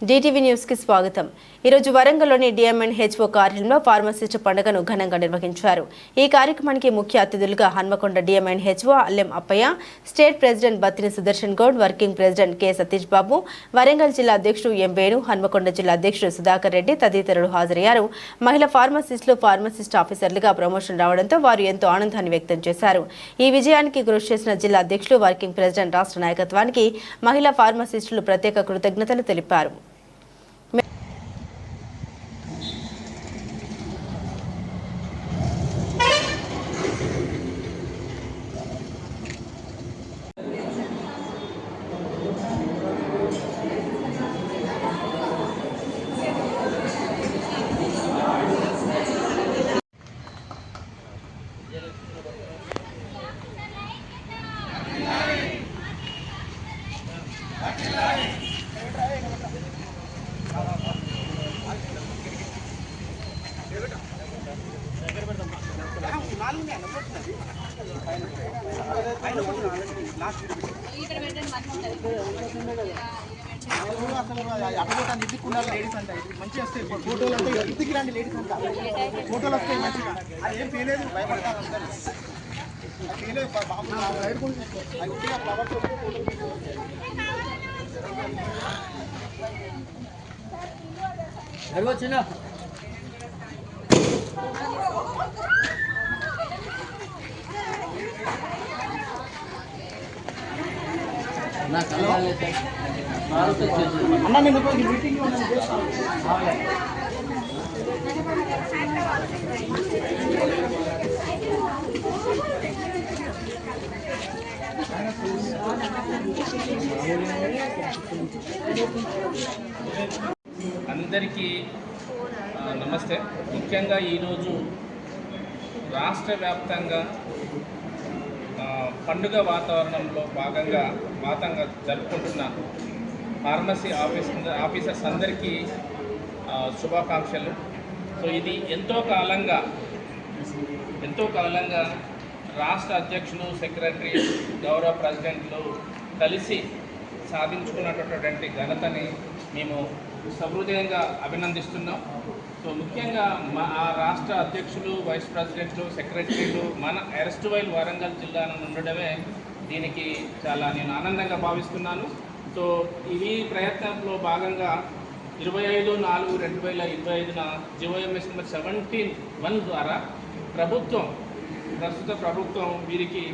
Zee TV news కి స్వాగతం। ఈ రోజు వరంగల్లోని డిఎంఎన్హెచ్ఓ కార్యాలయంలో ఫార్మసిస్ట్ పండుగను ఘనంగా నిర్వహించారు। ఈ కార్యక్రమానికి ముఖ్య అతిథులుగా Hanamkonda DMHO Allem Appaiah, state president Battini Sudarshan Goud, working president K Satish Babu, Warangal జిల్లా అధ్యక్షుడు ఎం వేణు, హన్మకొండ జిల్లా అధ్యక్షుడు సుధాకర్ రెడ్డి తదితరులు హాజరయ్యారు। మహిళా ఫార్మసిస్టులు ఫార్మసిస్ట్ ఆఫీసర్లుగా ప్రమోషన్ రావడంతో వారు ఎంతో ఆనందాన్ని వ్యక్తం చేశారు। ఈ విజయానికి కృషి చేసిన జిల్లా అధ్యక్షులు, వర్కింగ్ ప్రెసిడెంట్ రాష్ట్ర నాయకత్వానికి మహిళా ఫార్మసిస్టులు ప్రత్యేక కృతజ్ఞతలు తెలిపారు। లేడీస్ అంట మంచిగా వస్తాయి ఫోటోలు అంటే ఇంటికి రండి లేడీస్ అంట ఫోటోలు వస్తాయి మంచిగా అది ఏం పేలేదు భయపడతారు పేలేదు బాబు వచ్చిన అన్న నేను మీటింగ్ అందరికీ నమస్తే। ముఖ్యంగా ఈరోజు రాష్ట్ర వ్యాప్తంగా పండుగ వాతావరణంలో భాగంగా జరుపుకుంటున్న ఫార్మసీ ఆఫీసర్స్ అందరికీ శుభాకాంక్షలు। సో ఇది ఎంతో కాలంగా రాష్ట్ర అధ్యక్షులు, సెక్రటరీ, గౌరవ ప్రెసిడెంట్లు కలిసి సాధించుకున్నటువంటి ఘనతని మేము సహృదయంగా అభినందిస్తున్నాం। సో ముఖ్యంగా ఆ రాష్ట్ర అధ్యక్షులు, వైస్ ప్రెసిడెంట్లు, సెక్రటరీలు మన ఎర్స్ట్‌వైల్ వరంగల్ జిల్లాలో ఉండడమే దీనికి చాలా నేను ఆనందంగా భావిస్తున్నాను। సో ఈ ప్రయత్నంలో భాగంగా 25/4/2025న జిఓఎంఎస్ నెంబర్ 17(1) ద్వారా ప్రస్తుత ప్రభుత్వం వీరికి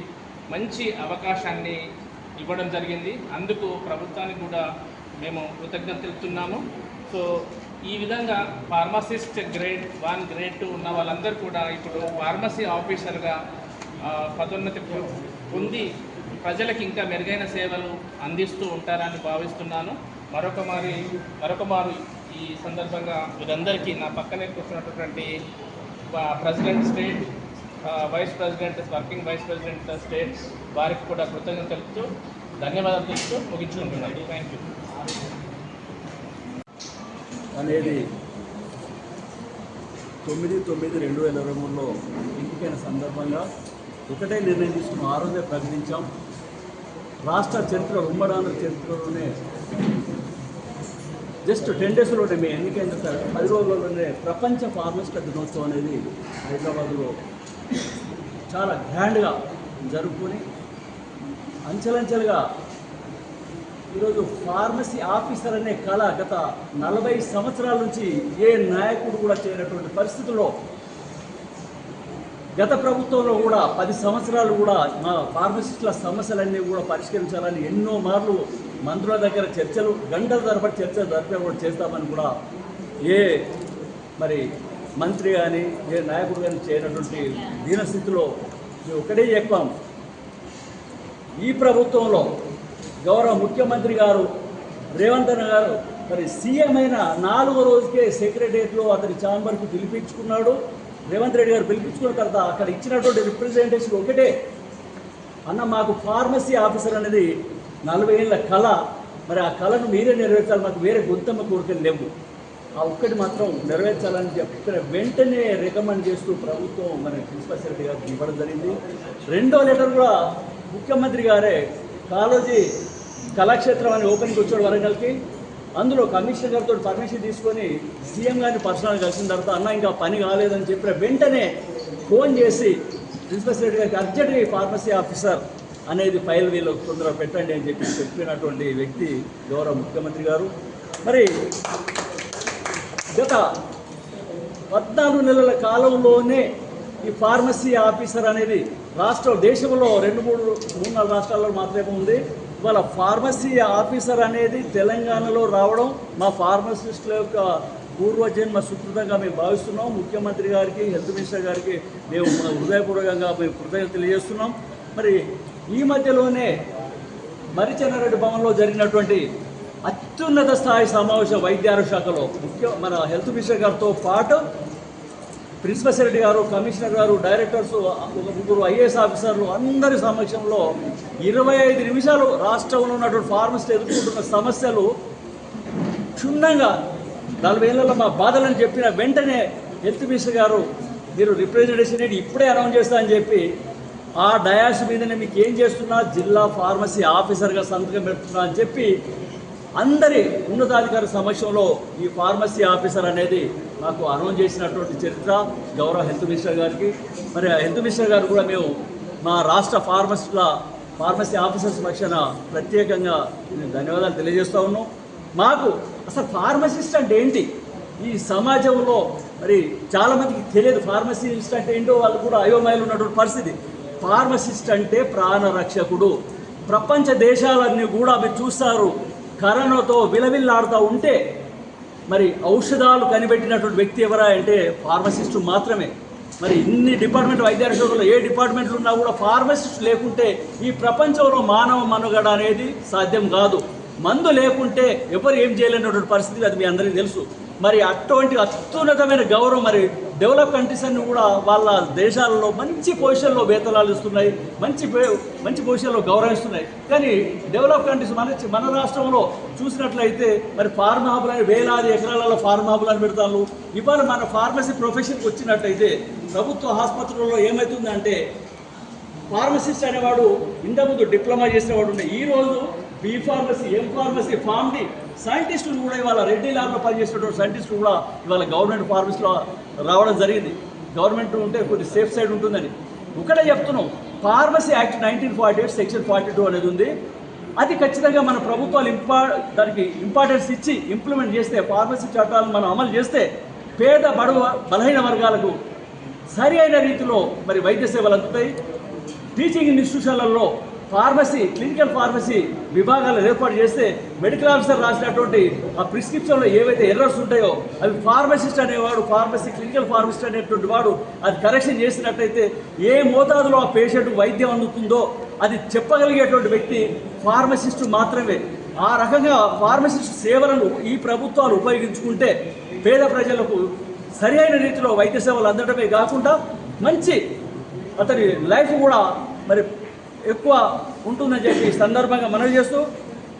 మంచి అవకాశాన్ని ఇవ్వడం జరిగింది। అందుకు ప్రభుత్వానికి కూడా మేము కృతజ్ఞత తెలుపుతున్నాము। సో ఈ విధంగా ఫార్మసిస్ట్ గ్రేడ్ 1, గ్రేడ్ 2 ఉన్న వాళ్ళందరూ కూడా ఇప్పుడు ఫార్మసీ ఆఫీసర్గా పదోన్నతి పొంది ప్రజలకు ఇంకా మెరుగైన సేవలు అందిస్తూ ఉంటారని భావిస్తున్నాను। మరొక మారు ఈ సందర్భంగా వీరందరికీ నా పక్కనే కూర్చున్నటువంటి president state, vice president, working vice president states వారికి కూడా కృతజ్ఞత తెలుపుతూ ధన్యవాదాలు తెలుపుతూ ముగించుకుంటున్నాను। థ్యాంక్ యూ అనేది 9/9/2023లో ఎన్నికైన సందర్భంగా ఒకటే నిర్ణయం తీసుకుని ఆ రోజే ప్రకటించాం। రాష్ట్ర చరిత్ర, ఉమ్మడి ఆంధ్ర చరిత్రలోనే జస్ట్ 10 డేస్లోనే మేము ఎన్నికైన 10 రోజుల్లోనే ప్రపంచ ఫార్మసిస్ట్ దినోత్సవం అనేది హైదరాబాద్లో చాలా గ్రాండ్గా జరుపుకొని అంచెలంచెలుగా ఈరోజు ఫార్మసీ ఆఫీసర్ అనే కళ గత 40 సంవత్సరాల నుంచి ఏ నాయకుడు కూడా చేయనటువంటి పరిస్థితుల్లో గత ప్రభుత్వంలో కూడా 10 సంవత్సరాలు కూడా మా ఫార్మసిస్టుల సమస్యలన్నీ కూడా పరిష్కరించాలని ఎన్నో మార్లు మంత్రుల దగ్గర చర్చలు, గంటల తరబడి చర్చలు కూడా చేస్తామని కూడా ఏ మంత్రి కానీ ఏ నాయకుడు కానీ చేయనటువంటి దీనస్థితిలో ఒకటే చెప్పాం, ఈ ప్రభుత్వంలో గౌరవ ముఖ్యమంత్రి గారు రేవంత్ అన్న గారు సీఎం అయిన 4వ రోజుకే సెక్రటరియట్లో అతని ఛాంబర్కు పిలిపించుకున్నాడు। రేవంత్ రెడ్డి గారు పిలిపించుకున్న తర్వాత అక్కడ ఇచ్చినటువంటి రిప్రజెంటేషన్ ఒకటే, అన్న మాకు ఫార్మసీ ఆఫీసర్ అనేది 40 ఏళ్ళ కళ, ఆ కళను మీరే నెరవేర్చాలి, మాకు వేరే గొంతమ్మ కోరికలు లేవు, ఆ ఒక్కటి మాత్రం నెరవేర్చాలని చెప్పిన వెంటనే రికమెండ్ చేస్తూ ప్రభుత్వం ప్రిన్సిపల్ సెక్రటరీ గారికి ఇవ్వడం జరిగింది। రెండో లెటర్ కూడా ముఖ్యమంత్రి గారే కాళోజీ కళాక్షేత్రం అని ఓపెనింగ్ వచ్చాడు వరంగల్కి, అందులో కమిషనర్ గారితో పర్మిషన్ తీసుకొని సీఎం గారిని పర్సనల్ కలిసిన తర్వాత అన్న ఇంకా పని కాలేదని చెప్పిన వెంటనే ఫోన్ చేసి ప్రిన్సిపల్ సెక్రటరీ గారికి అర్జెంట్గా ఈ ఫార్మసీ ఆఫీసర్ అనేది ఫైల్ వీళ్ళు తొందరగా పెట్టండి అని చెప్పి చెప్పినటువంటి వ్యక్తి గౌరవ ముఖ్యమంత్రి గారు. మరి గత 14 నెలల కాలంలోనే ఈ ఫార్మసీ ఆఫీసర్ అనేది దేశంలో 2-3 రాష్ట్రాల్లో మాత్రమే ఉంది. ఇవాళ ఫార్మసీ ఆఫీసర్ అనేది తెలంగాణలో రావడం మా ఫార్మసిస్టుల యొక్క పూర్వజన్మ సుకృతంగా మేము భావిస్తున్నాం. ముఖ్యమంత్రి గారికి, హెల్త్ మినిస్టర్ గారికి మేము హృదయపూర్వకంగా మేము కృతజ్ఞతలు తెలియజేస్తున్నాం. మరి ఈ మధ్యలోనే మరిచెన్నారెడ్డి భవన్లో జరిగినటువంటి అత్యున్నత స్థాయి సమావేశం వైద్యారోగ్య శాఖలో మన హెల్త్ మినిస్టర్ గారితో పాటు ప్రిన్సిపల్ సెక్రటరీ గారు, కమిషనర్ గారు, డైరెక్టర్స్, 3 ఐఏఎస్ ఆఫీసర్లు అందరి సమక్షంలో 25 నిమిషాలు రాష్ట్రంలో ఉన్నటువంటి ఫార్మసిస్టులు ఎదుర్కొంటున్న సమస్యలు క్షుణ్ణంగా 40 ఏళ్ళలో మా బాధలను చెప్పిన వెంటనే హెల్త్ మినిస్టర్ గారు మీరు రిప్రజెంటేషన్ ఇప్పుడే అనౌన్స్ చేస్తా అని చెప్పి ఆ డయాస్ మీదనే మీకు ఏం చేస్తున్నా జిల్లా ఫార్మసీ ఆఫీసర్గా సంతకం పెడుతున్నా అని చెప్పి అందరి ఉన్నతాధికారి సమక్షంలో ఈ ఫార్మసీ ఆఫీసర్ అనేది నాకు అనౌన్స్ చేసినటువంటి చరిత్ర గౌరవ హెల్త్ మినిస్టర్ గారికి. మరి హెల్త్ మినిస్టర్ గారు కూడా మేము మా రాష్ట్ర ఫార్మసీ ఆఫీసర్స్ పక్షాన ప్రత్యేకంగా ధన్యవాదాలు తెలియజేస్తూ ఉన్నాం. మాకు అసలు ఫార్మసిస్ట్ అంటే ఏంటి ఈ సమాజంలో మరి చాలామందికి తెలియదు. ఫార్మసిస్ట్ అంటే ఏంటో వాళ్ళు కూడా అయోమయాలు ఉన్నటువంటి పరిస్థితి. ఫార్మసిస్ట్ అంటే ప్రాణరక్షకుడు. ప్రపంచ దేశాలన్నీ కూడా మీరు చూస్తారు కరోనాతో విలవిల్లాడుతూ ఉంటే మరి ఔషధాలు కనిపెట్టినటువంటి వ్యక్తి ఎవరా అంటే ఫార్మసిస్టు మాత్రమే. మరి ఇన్ని డిపార్ట్మెంట్ వైద్యారోగ్యంలో ఏ డిపార్ట్మెంట్లు ఉన్నా కూడా ఫార్మసిస్ట్ లేకుంటే ఈ ప్రపంచంలో మానవ మనుగడ అనేది సాధ్యం కాదు. మందు లేకుంటే ఎవరు ఏం చేయలేనటువంటి పరిస్థితి అది మీ అందరికీ తెలుసు. మరి అటువంటి అత్యున్నతమైన గౌరవం మరి డెవలప్ కంట్రీస్ అన్ని కూడా వాళ్ళ దేశాలలో మంచి పొజిషన్లో వేతనాలు ఇస్తున్నాయి, మంచి పొజిషన్లో గౌరవిస్తున్నాయి. కానీ డెవలప్ కంట్రీస్ మన రాష్ట్రంలో చూసినట్లయితే మరి ఫార్మా హబులని వేలాది ఎకరాలలో ఫార్మా హబులని పెడతాను. ఇవాళ మన ఫార్మసీ ప్రొఫెషన్కి వచ్చినట్టయితే ప్రభుత్వ ఆసుపత్రుల్లో ఏమవుతుందంటే ఫార్మసిస్ట్ అనేవాడు ఇంతకుముందు డిప్లొమా చేసేవాడు ఉండే, ఈరోజు B pharmacy, M pharmacy, PharmD సైంటిస్టులు కూడా ఇవాళ రెడ్డి ల్యాబ్లో పనిచేసేటువంటి సైంటిస్టులు కూడా ఇవాళ గవర్నమెంట్ ఫార్మసీలో రావడం జరిగింది. గవర్నమెంట్ ఉంటే కొద్ది సేఫ్ సైడ్ ఉంటుందని ఒకటే చెప్తున్నాం. ఫార్మసీ యాక్ట్ 1948 సెక్షన్ 42 అనేది ఉంది. అది ఖచ్చితంగా మన ప్రభుత్వాలు దానికి ఇంపార్టెన్స్ ఇచ్చి ఇంప్లిమెంట్ చేస్తే, ఫార్మసీ చట్టాలను మనం అమలు చేస్తే పేద బలహీన వర్గాలకు సరి అయిన రీతిలో మరి వైద్య సేవలు అందుతాయి. టీచింగ్ ఇన్స్టిట్యూషన్లలో ఫార్మసీ, క్లినికల్ ఫార్మసీ విభాగాలు ఏర్పాటు చేస్తే మెడికల్ ఆఫీసర్ రాసినటువంటి ఆ ప్రిస్క్రిప్షన్లో ఏవైతే ఎర్రర్స్ ఉంటాయో అవి ఫార్మసిస్ట్ అనేవాడు, క్లినికల్ ఫార్మసిస్ట్ అనేటువంటి వాడు అది కరెక్షన్ చేసినట్టయితే ఏ మోతాదులో ఆ పేషెంట్ వైద్యం అందుతుందో అది చెప్పగలిగేటువంటి వ్యక్తి ఫార్మసిస్టు మాత్రమే. ఆ రకంగా ఫార్మసిస్ట్ సేవలను ఈ ప్రభుత్వాలు ఉపయోగించుకుంటే పేద ప్రజలకు సరి అయిన రీతిలో వైద్య సేవలు అందడమే కాకుండా మంచి అతని లైఫ్ కూడా మరి ఎక్కువ ఉంటుందని చెప్పి సందర్భంగా మనవి చేస్తూ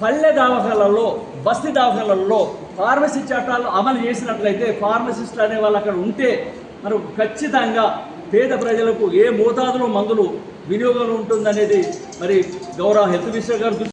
పల్లె దవాఖానాలలో, బస్తీ దవాఖానాలలో ఫార్మసీ చట్టాలు అమలు చేసినట్లయితే ఫార్మసిస్టులు అనే వాళ్ళు అక్కడ ఉంటే మరి ఖచ్చితంగా పేద ప్రజలకు ఏ మోతాదులో మందులు వినియోగం ఉంటుందనేది మరి గౌరవ హెల్త్ మినిస్టర్ గారు